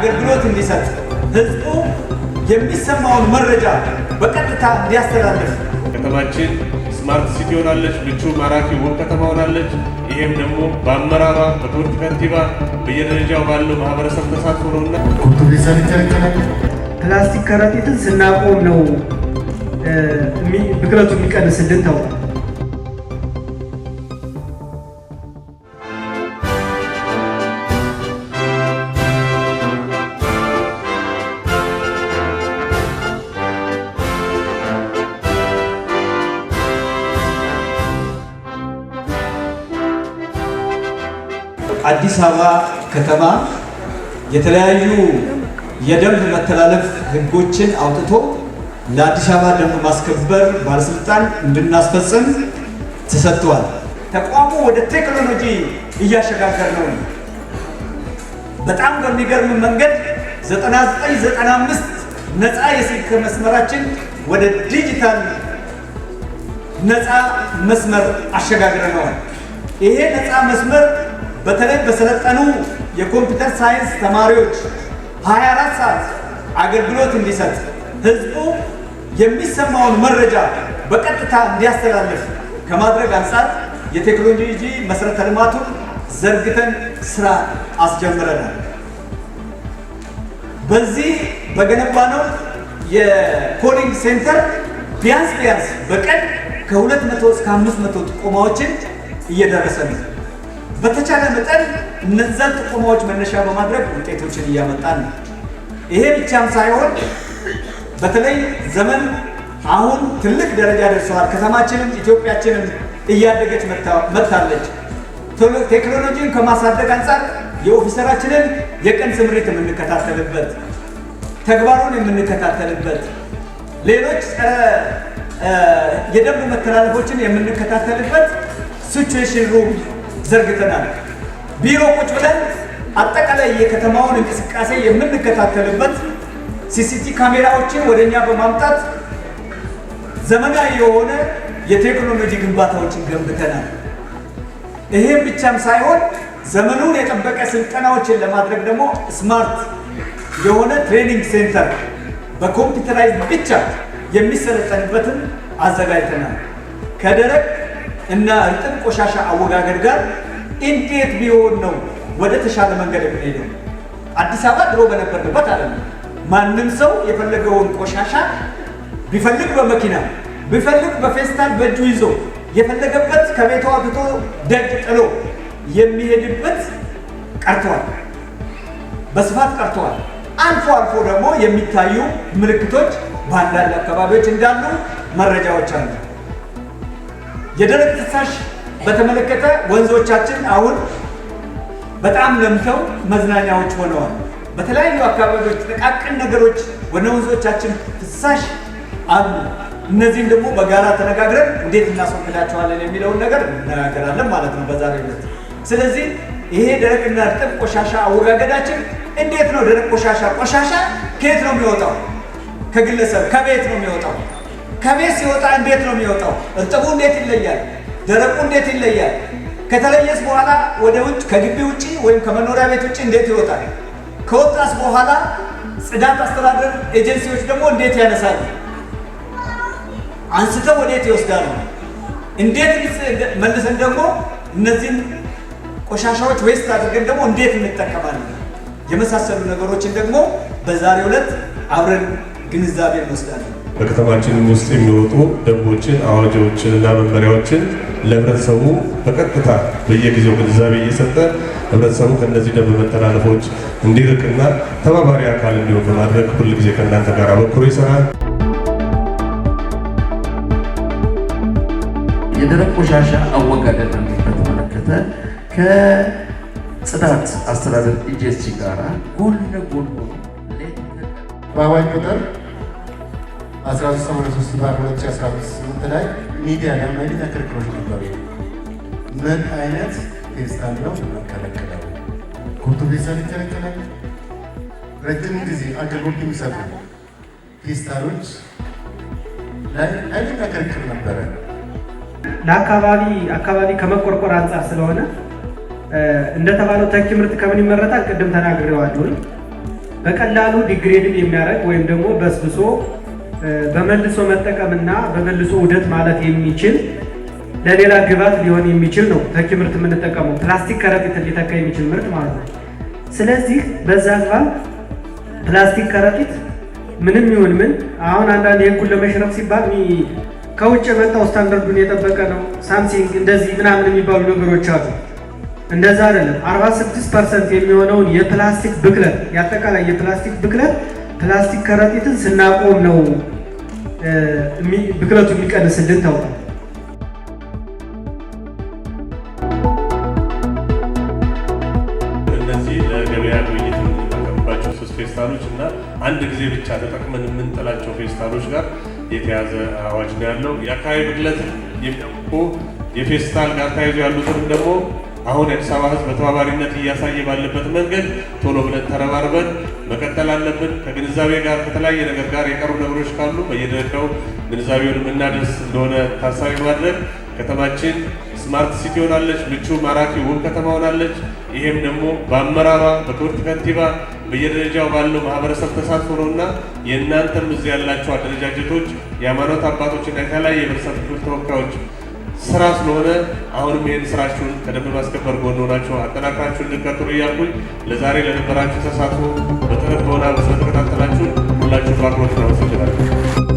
አገልግሎት እንዲሰጥ ህዝቡ የሚሰማውን መረጃ በቀጥታ እንዲያስተላልፍ ከተማችን ስማርት ሲቲ ሆናለች፣ ምቹ ማራኪ ውብ ከተማ ሆናለች። ይሄም ደግሞ በአመራሯ በክብርት ከንቲባ በየደረጃው ባለው ማህበረሰብ ተሳትፎ ነውና ፕላስቲክ ከረጢትን ስናቆም ነው ብክለቱ የሚቀንስልን ተብሏል። አዲስ አበባ ከተማ የተለያዩ የደንብ መተላለፍ ህጎችን አውጥቶ ለአዲስ አበባ ደንብ ማስከበር ባለስልጣን እንድናስፈጽም ተሰጥቷል። ተቋሙ ወደ ቴክኖሎጂ እያሸጋገር ነው። በጣም በሚገርም መንገድ 9995 ነፃ የስልክ መስመራችን ወደ ዲጂታል ነፃ መስመር አሸጋግረነዋል። ይሄ ነፃ መስመር በተለይ በሰለጠኑ የኮምፒውተር ሳይንስ ተማሪዎች 24 ሰዓት አገልግሎት እንዲሰጥ ህዝቡ የሚሰማውን መረጃ በቀጥታ እንዲያስተላልፍ ከማድረግ አንፃር የቴክኖሎጂ መሰረተ ልማቱን ዘርግተን ስራ አስጀምረናል። በዚህ በገነባነው የኮሊንግ ሴንተር ቢያንስ በቀን ከ200 እስከ 500 ጥቆማዎችን እየደረሰ ነው። በተቻለ መጠን እነዛን ጥቆማዎች መነሻ በማድረግ ውጤቶችን እያመጣን ነው። ይሄ ብቻም ሳይሆን በተለይ ዘመን አሁን ትልቅ ደረጃ ደርሰዋል። ከተማችንም ኢትዮጵያችንም እያደገች መጥታለች። ቴክኖሎጂን ከማሳደግ አንፃር የኦፊሰራችንን የቀን ስምሪት የምንከታተልበት፣ ተግባሩን የምንከታተልበት፣ ሌሎች የደንብ መተላለፎችን የምንከታተልበት ሲቹዌሽን ሩም ዘርግተናል። ቢሮ ቁጭ ብለን አጠቃላይ የከተማውን እንቅስቃሴ የምንከታተልበት ሲሲቲ ካሜራዎችን ወደኛ በማምጣት ዘመናዊ የሆነ የቴክኖሎጂ ግንባታዎችን ገንብተናል። ይሄም ብቻም ሳይሆን ዘመኑን የጠበቀ ስልጠናዎችን ለማድረግ ደግሞ ስማርት የሆነ ትሬኒንግ ሴንተር በኮምፒውተራይዝ ብቻ የሚሰለጠንበትን አዘጋጅተናል። ከደረቅ እና እርጥብ ቆሻሻ አወጋገድ ጋር እንዴት ቢሆን ነው ወደ ተሻለ መንገድ የምንሄደው? አዲስ አበባ ድሮ በነበርንበት አይደለም። ማንም ሰው የፈለገውን ቆሻሻ ቢፈልግ በመኪና ቢፈልግ በፌስታል በእጁ ይዞ የፈለገበት ከቤቱ አውጥቶ ደጅ ጥሎ የሚሄድበት ቀርቷል፣ በስፋት ቀርቷል። አልፎ አልፎ ደግሞ የሚታዩ ምልክቶች በአንዳንድ አካባቢዎች እንዳሉ መረጃዎች አሉ። የደረቅ ፍሳሽ በተመለከተ ወንዞቻችን አሁን በጣም ለምተው መዝናኛዎች ሆነዋል። በተለያዩ አካባቢዎች ጥቃቅን ነገሮች ወደ ወንዞቻችን ፍሳሽ አሉ። እነዚህም ደግሞ በጋራ ተነጋግረን እንዴት እናስወግዳቸዋለን የሚለውን ነገር እንነጋገራለን ማለት ነው በዛሬው ዕለት። ስለዚህ ይሄ ደረቅና እርጥብ ቆሻሻ አወጋገዳችን እንዴት ነው? ደረቅ ቆሻሻ ከየት ነው የሚወጣው? ከግለሰብ ከቤት ነው የሚወጣው። ከቤት ሲወጣ እንዴት ነው የሚወጣው? እርጥቡ እንዴት ይለያል? ደረቁ እንዴት ይለያል? ከተለየስ በኋላ ወደ ውጭ ከግቢ ውጪ ወይም ከመኖሪያ ቤት ውጪ እንዴት ይወጣል? ከወጣስ በኋላ ጽዳት አስተዳደር ኤጀንሲዎች ደግሞ እንዴት ያነሳሉ? አንስተው ወዴት ይወስዳሉ? እንዴት መልሰን ደግሞ እነዚህን ቆሻሻዎች ዌስት አድርገን ደግሞ እንዴት እንጠቀማለን? የመሳሰሉ ነገሮችን ደግሞ በዛሬው ዕለት አብረን ግንዛቤ እንወስዳለን። በከተማችን ውስጥ የሚወጡ ደንቦችን፣ አዋጆችን እና መመሪያዎችን ለህብረተሰቡ በቀጥታ በየጊዜው ግንዛቤ እየሰጠ ህብረተሰቡ ከእነዚህ ደንብ መተላለፎች እንዲርቅና ተባባሪ አካል እንዲሆን በማድረግ ሁልጊዜ ከእናንተ ጋር አበክሮ ይሰራል። የደረቅ ቆሻሻ አወጋገድን በተመለከተ ከጽዳት አስተዳደር ኤጀንሲ ጋር ጎን ለጎን በአዋጅ ቁጥር 1383/2015 ላይ ሚዲያ ክርክሮች ነበሩ። ምን አይነት ፌስታል ነው የሚከለከለው? ኩርቱ ፌስታል ይከለከላል። ረጅም ጊዜ አገልግሎት የሚሰጡ ፌስታሎች ላይ ኃይለኛ ክርክር ነበረ። ለአካባቢ ከመቆርቆር አንጻር ስለሆነ እንደተባለው ተኪ ምርት ከምን ይመረታል? ቅድም ተናግሬዋለሁ። በቀላሉ ዲግሬድን የሚያደርግ ወይም ደግሞ በስብሶ በመልሶ መጠቀምና በመልሶ ውደት ማለት የሚችል ለሌላ ግብዓት ሊሆን የሚችል ነው። ተኪ ምርት የምንጠቀመው ፕላስቲክ ከረጢትን ሊተካ የሚችል ምርት ማለት ነው። ስለዚህ በዛ አግባብ ፕላስቲክ ከረጢት ምንም ይሁን ምን አሁን አንዳንድ የህጉን ለመሽረፍ ሲባል ከውጭ የመጣው ስታንዳርዱን የጠበቀ ነው ሳምሲንግ እንደዚህ ምናምን የሚባሉ ነገሮች አሉ። እንደዛ አይደለም። 46% የሚሆነውን የፕላስቲክ ብክለት ያጠቃላይ የፕላስቲክ ብክለት ፕላስቲክ ከረጢትን ስናቆም ነው ብክለቱ የሚቀንስልን ተብሏል። እነዚህ ለገበያ ግብይት የምንጠቀምባቸው ሶስት ፌስታሎች እና አንድ ጊዜ ብቻ ተጠቅመን የምንጥላቸው ፌስታሎች ጋር የተያዘ አዋጅ ነው ያለው። የአካባቢ ብክለት የሚያውቁ የፌስታል ጋር ተያይዞ ያሉትንም ደግሞ አሁን የአዲስ አበባ ሕዝብ በተባባሪነት እያሳየ ባለበት መንገድ ቶሎ ብለን ተረባርበን መቀጠል አለብን። ከግንዛቤ ጋር ከተለያየ ነገር ጋር የቀሩ ነገሮች ካሉ በየደረጃው ግንዛቤውን የምናደርስ እንደሆነ ታሳቢ ማድረግ ከተማችን ስማርት ሲቲ ሆናለች፣ ምቹ ማራኪ ውብ ከተማ ሆናለች። ይሄም ደግሞ በአመራሯ በክብርት ከንቲባ በየደረጃው ባለው ማህበረሰብ ተሳትፎ ነውና የእናንተም እዚህ ያላቸው አደረጃጀቶች የሃይማኖት አባቶችና የተለያየ የህብረተሰብ ክፍል ተወካዮች ስራ ስለሆነ አሁንም ይህን ስራችሁን ከደንብ ማስከበር ጎን ሆናችሁ አጠናክራችሁ እንድትቀጥሉ እያልኩኝ ለዛሬ ለነበራችሁ ተሳትፎ በተለይ በሆነ ስለተከታተላችሁ ሁላችሁ በአክብሮት እናመሰግናለን።